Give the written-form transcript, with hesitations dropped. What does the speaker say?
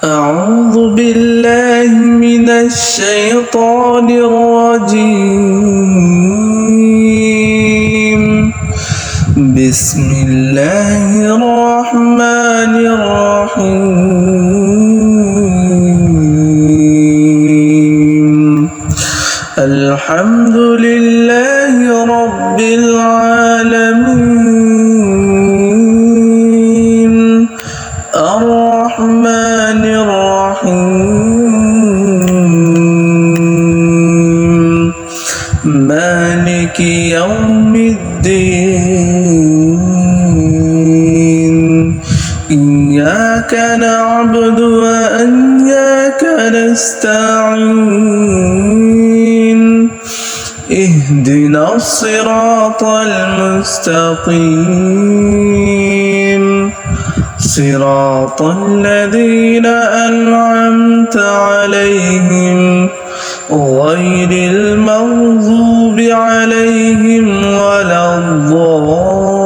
أعوذ بالله من الشيطان الرجيم. بسم الله الرحمن الرحيم. الحمد لله رب العالمين. الرحمن الرحيم. مالك يوم الدين. إياك نعبد وإياك نستعين. اهدنا الصراط المستقيم، صراط الذين أنعمت عليهم غير المغضوب عليهم ولا الضالين.